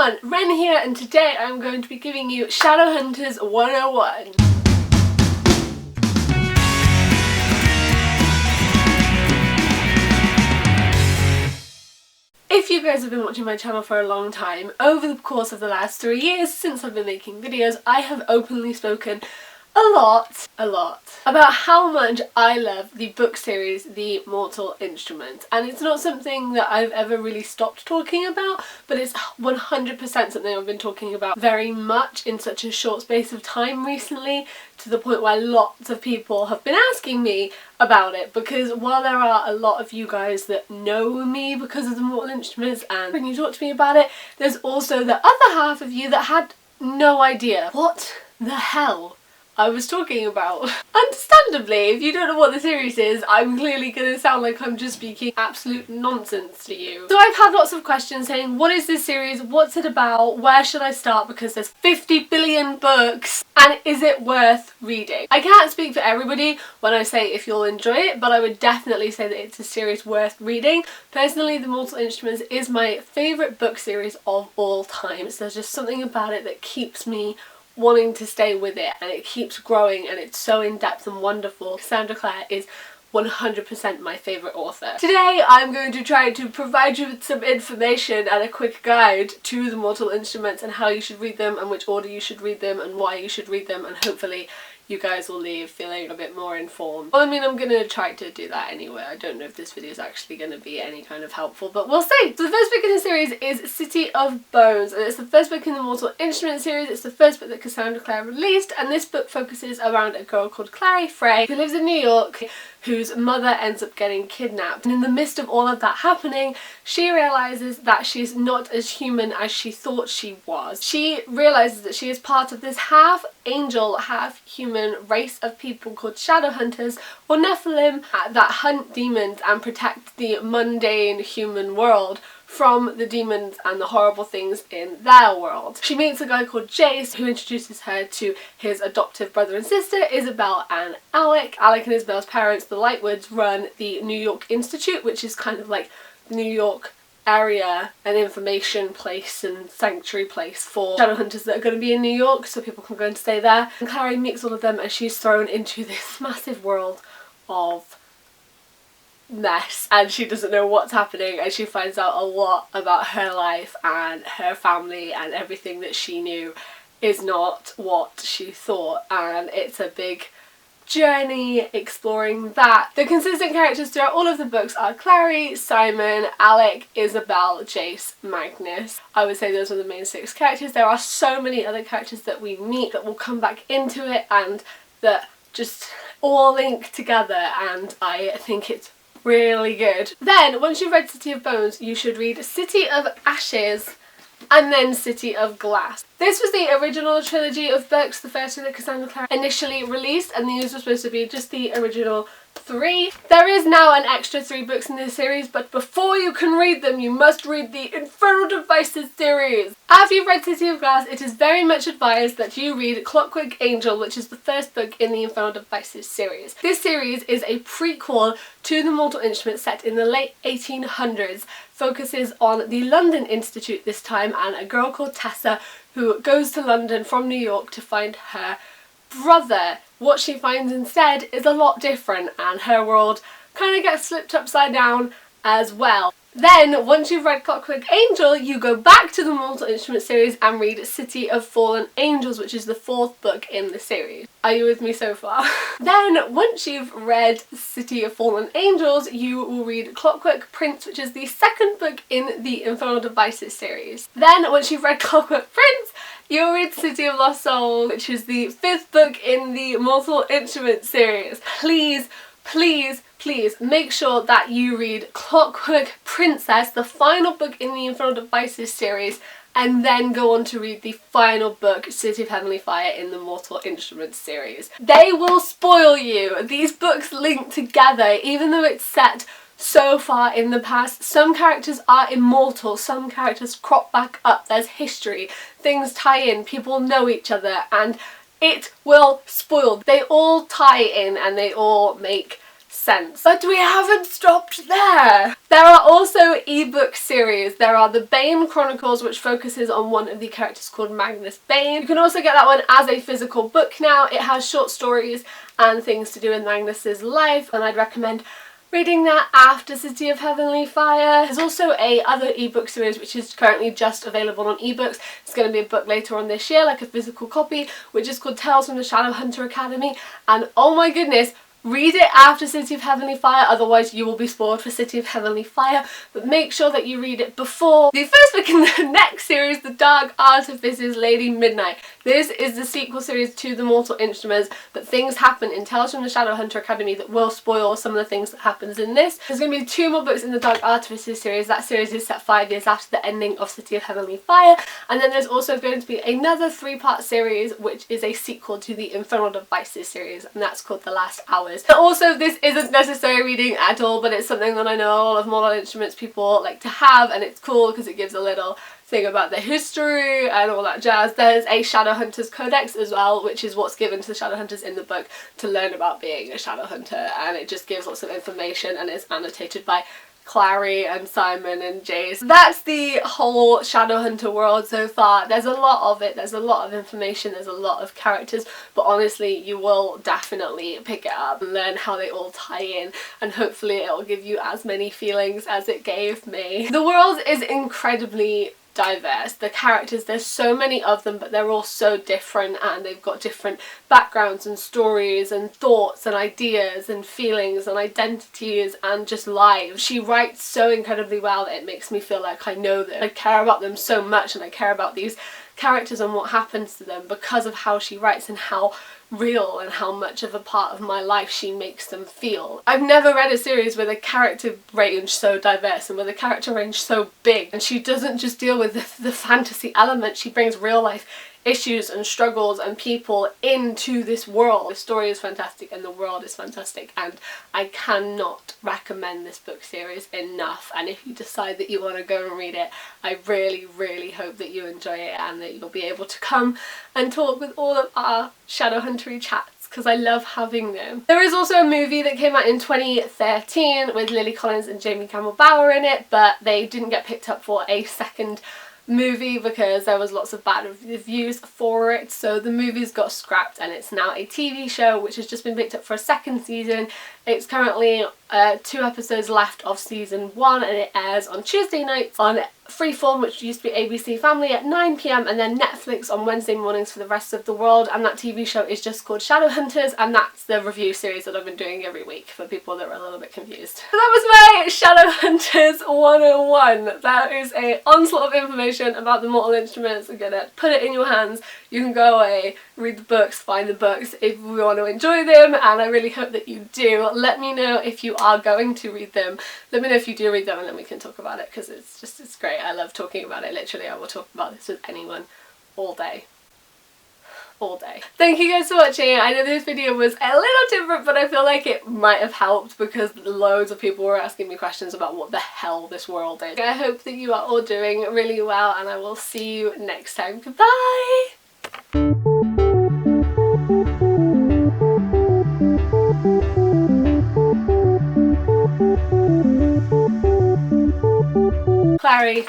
everyone, Ren here, and today I'm going to be giving you Shadowhunters 101. If you guys have been watching my channel for a long time, over the course of the last 3 years since I've been making videos, I have openly spoken a lot about how much I love the book series The Mortal Instruments, and it's not something that I've ever really stopped talking about, but it's 100% something I've been talking about very much in such a short space of time recently, to the point where lots of people have been asking me about it, because while there are a lot of you guys that know me because of The Mortal Instruments and when you talk to me about it, there's also the other half of you that had no idea what the hell I was talking about. Understandably, if you don't know what the series is, I'm clearly going to sound like I'm just speaking absolute nonsense to you. So I've had lots of questions saying, what is this series? What's it about? Where should I start? Because there's 50 billion books, and is it worth reading? I can't speak for everybody when I say if you'll enjoy it, but I would definitely say that it's a series worth reading. Personally, The Mortal Instruments is my favourite book series of all time. So there's just something about it that keeps me wanting to stay with it, and it keeps growing, and it's so in-depth and wonderful. Cassandra Clare is 100% my favourite author. Today I'm going to try to provide you with some information and a quick guide to The Mortal Instruments and how you should read them and which order you should read them and why you should read them, and hopefully you guys will leave feeling a bit more informed. Well, I mean, I'm going to try to do that anyway. I don't know if this video is actually going to be any kind of helpful, but we'll see. So the first book in the series is City of Bones, and it's the first book in the Mortal Instruments series. It's the first book that Cassandra Clare released, and this book focuses around a girl called Clary Frey who lives in New York, whose mother ends up getting kidnapped. And in the midst of all of that happening, she realises that she's not as human as she thought she was. She realises that she is part of this half angel, half human race of people called Shadowhunters, or Nephilim, that hunt demons and protect the mundane human world from the demons and the horrible things in their world. She meets a guy called Jace, who introduces her to his adoptive brother and sister, Isabel and Alec. Alec and Isabel's parents, the Lightwoods, run the New York Institute, which is kind of like New York area, an information place and sanctuary place for Shadowhunters that are going to be in New York, so people can go and stay there. And Clary meets all of them, and she's thrown into this massive world of mess, and she doesn't know what's happening, and she finds out a lot about her life and her family, and everything that she knew is not what she thought, and it's a big journey exploring that. The consistent characters throughout all of the books are Clary, Simon, Alec, Isabel, Jace, Magnus. I would say those are the main 6 characters. There are so many other characters that we meet that will come back into it and that just all link together, and I think it's really good. Then, once you've read City of Bones, you should read City of Ashes and then City of Glass. This was the original trilogy of books, the first two that Cassandra Clare initially released, and these were supposed to be just the original 3. There is now an extra 3 books in this series, but before you can read them, you must read the Infernal Devices series. After you've read City of Glass, it is very much advised that you read Clockwork Angel, which is the first book in the Infernal Devices series. This series is a prequel to The Mortal Instruments set in the late 1800s, focuses on the London Institute this time, and a girl called Tessa who goes to London from New York to find her brother. What she finds instead is a lot different, and her world kind of gets flipped upside down as well. Then, once you've read Clockwork Angel, you go back to the Mortal Instruments series and read City of Fallen Angels, which is the 4th book in the series. Are you with me so far? Then, once you've read City of Fallen Angels, you will read Clockwork Prince, which is the 2nd book in the Infernal Devices series. Then, once you've read Clockwork Prince, you'll read City of Lost Souls, which is the 5th book in the Mortal Instruments series. Please make sure that you read Clockwork Princess, the final book in the Infernal Devices series, and then go on to read the final book, City of Heavenly Fire, in the Mortal Instruments series. They will spoil you. These books link together, even though it's set so far in the past. Some characters are immortal, some characters crop back up, there's history, things tie in, people know each other, and it will spoil. They all tie in and they all make sense. But we haven't stopped there. There are also ebook series. There are the Bane Chronicles, which focuses on one of the characters called Magnus Bane. You can also get that one as a physical book now. It has short stories and things to do in Magnus's life, and I'd recommend reading that after City of Heavenly Fire. There's also a other ebook series which is currently just available on ebooks. It's going to be a book later on this year, like a physical copy, which is called Tales from the Shadowhunter Academy, and oh my goodness, read it after City of Heavenly Fire, otherwise you will be spoiled for City of Heavenly Fire, but make sure that you read it before the first book in the next series, The Dark Artifices Lady Midnight. This is the sequel series to The Mortal Instruments, but things happen in Tales from the Shadowhunter Academy that will spoil some of the things that happens in this. There's going to be 2 more books in the Dark Artifices series. That series is set 5 years after the ending of City of Heavenly Fire, and then there's also going to be another 3-part series which is a sequel to the Infernal Devices series, and that's called The Last Hours. And also, this isn't necessary reading at all, but it's something that I know a lot of Mortal Instruments people like to have, and it's cool because it gives a little thing about the history and all that jazz. There's a Shadowhunters Codex as well, which is what's given to the Shadowhunters in the book to learn about being a Shadowhunter, and it just gives lots of information and is annotated by Clary and Simon and Jace. That's the whole Shadowhunter world so far. There's a lot of it, there's a lot of information, there's a lot of characters, but honestly you will definitely pick it up and learn how they all tie in, and hopefully it'll give you as many feelings as it gave me. The world is incredibly diverse. The characters, there's so many of them, but they're all so different, and they've got different backgrounds and stories and thoughts and ideas and feelings and identities and just lives. She writes so incredibly well that it makes me feel like I know them. I care about them so much, and I care about these characters and what happens to them because of how she writes and how real and how much of a part of my life she makes them feel. I've never read a series with a character range so diverse and with a character range so big, and she doesn't just deal with the fantasy element, she brings real life issues and struggles and people into this world. The story is fantastic and the world is fantastic, and I cannot recommend this book series enough. And if you decide that you want to go and read it, I really hope that you enjoy it and that you'll be able to come and talk with all of our Shadowhuntery chats, because I love having them. There is also a movie that came out in 2013 with Lily Collins and Jamie Campbell-Bower in it, but they didn't get picked up for a second movie because there was lots of bad reviews for it, so the movies got scrapped and it's now a TV show which has just been picked up for a 2nd season. It's currently 2 episodes left of season 1, and it airs on Tuesday nights on Freeform, which used to be ABC Family, at 9 PM, and then Netflix on Wednesday mornings for the rest of the world. And that TV show is just called Shadowhunters, and that's the review series that I've been doing every week for people that were a little bit confused. So that was my Shadowhunters 101. That is a onslaught of information about the Mortal Instruments. I'm gonna put it in your hands. You can go away, read the books, find the books if you want to enjoy them, and I really hope that you do. Let me know if you are going to read them. Let me know if you do read them, and then we can talk about it, because it's great. I love talking about it. Literally, I will talk about this with anyone all day. All day. Thank you guys for watching. I know this video was a little different, but I feel like it might have helped because loads of people were asking me questions about what the hell this world is. I hope that you are all doing really well, and I will see you next time. Goodbye! Clary.